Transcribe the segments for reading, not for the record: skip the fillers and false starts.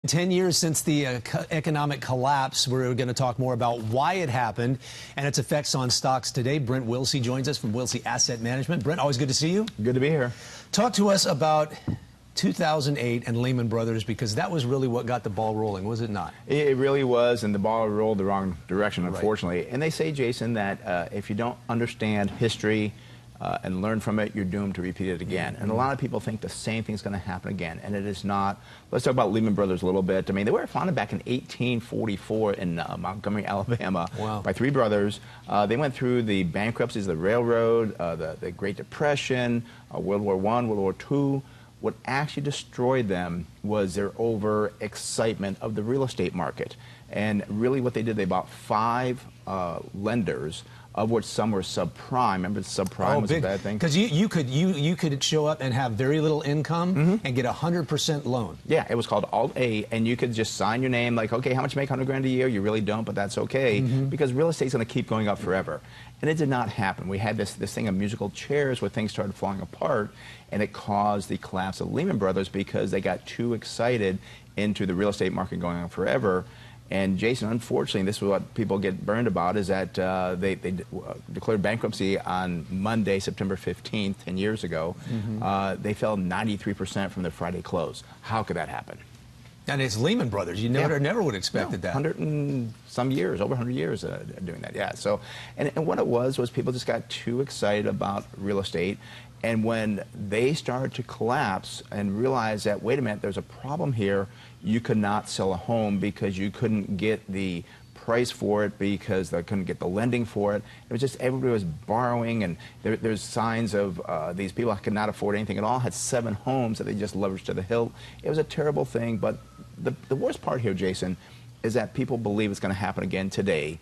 10 years since the economic collapse. We're going to talk more about why it happened and its effects on stocks today. Brent Wilsey joins us from Wilsey Asset Management. Brent, always good to see you. Good to be here. Talk to us about 2008 and Lehman Brothers, because that was really what got the ball rolling, was it not? It really was, and the ball rolled the wrong direction, unfortunately. Right. And they say, Jason, that if you don't understand history and learn from it, you're doomed to repeat it again. And a lot of people think the same thing's going to happen again, and it is not. Let's talk about Lehman Brothers a little bit. I mean, they were founded back in 1844 in Montgomery, Alabama, by three brothers. They went through the bankruptcies of the railroad, the Great Depression, World War I, World War II. What actually destroyed them was their over-excitement of the real estate market. And really what they did, they bought 5 lenders, of which some were subprime. Remember, subprime was a bad thing? Because you could show up and have very little income and get a 100% loan. Yeah, it was called Alt A, and you could just sign your name like, okay, how much you make, 100 grand a year? You really don't, but that's okay, because real estate's going to keep going up forever. And it did not happen. We had this thing of musical chairs where things started falling apart, and it caused the collapse of Lehman Brothers because they got too excited into the real estate market going on forever. And Jason, unfortunately, this is what people get burned about, is that they declared bankruptcy on Monday, September 15th, 10 years ago. They fell 93% from their Friday close. How could that happen? And it's Lehman Brothers. You never would have expected that. 100 and some years, over 100 years doing that, yeah. So, and what it was people just got too excited about real estate. And when they started to collapse and realize that, wait a minute, there's a problem here, you could not sell a home because you couldn't get the price for it, because they couldn't get the lending for it. It was just everybody was borrowing, and there's signs of these people who could not afford anything at all, had 7 homes that they just leveraged to the hilt. It was a terrible thing, but the worst part here, Jason, is that people believe it's going to happen again today.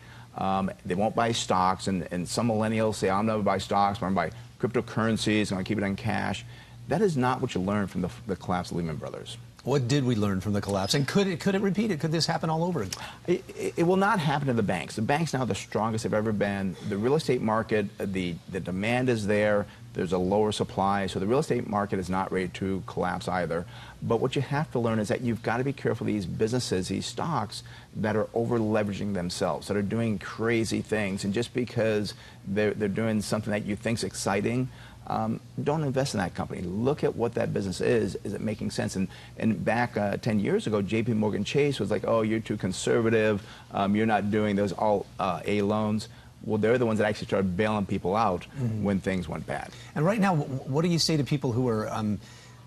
They won't buy stocks, and some millennials say, I'll never buy stocks, but I'm going to buy cryptocurrencies, I'm going to keep it in cash. That is not what you learn from the collapse of Lehman Brothers. What did we learn from the collapse? And could it repeat it? Could this happen all over again? It will not happen to the banks. The banks now are the strongest they've ever been. The real estate market, the demand is there. There's a lower supply, so the real estate market is not ready to collapse either. But what you have to learn is that you've got to be careful of these businesses, these stocks that are over-leveraging themselves, that are doing crazy things. And just because they're doing something that you think's exciting, don't invest in that company. Look at what that business is. Is it making sense? And back 10 years ago, JP Chase was like, oh, you're too conservative. You're not doing those all A loans. Well, they're the ones that actually started bailing people out when things went bad. And right now, what do you say to people who are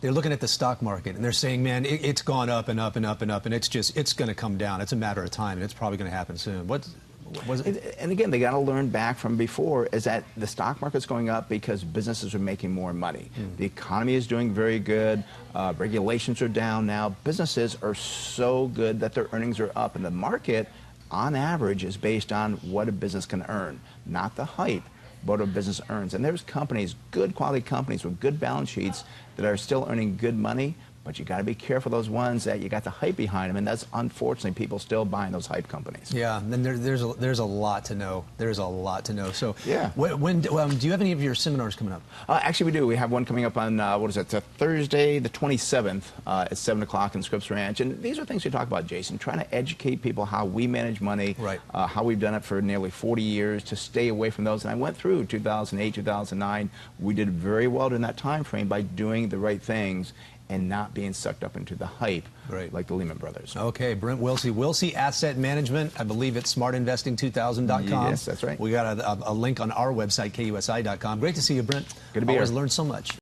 they're looking at the stock market and they're saying, man, it's gone up and up and up and up, and it's going to come down. It's a matter of time, and it's probably going to happen soon. And again, they got to learn back from before, is that the stock market's going up because businesses are making more money. The economy is doing very good. Regulations are down now. Businesses are so good that their earnings are up, and the market, on average, is based on what a business can earn, not the hype, but what a business earns. And there's companies, good quality companies with good balance sheets, that are still earning good money, but you got to be careful of those ones that you got the hype behind them, and that's unfortunately people still buying those hype companies. Yeah, and there's a lot to know. There's a lot to know. So yeah, when do you have any of your seminars coming up? Actually, we do. We have one coming up on Thursday, the 27th at 7 o'clock in Scripps Ranch. And these are things we talk about, Jason, trying to educate people how we manage money, how we've done it for nearly 40 years, to stay away from those. And I went through 2008, 2009. We did very well during that time frame by doing the right things and not being sucked up into the hype like the Lehman Brothers. Okay, Brent Wilsey, Wilsey Asset Management. I believe it's smartinvesting2000.com. Yes, that's right. We got a link on our website, KUSI.com. Great to see you, Brent. Good to be here. Always learn so much.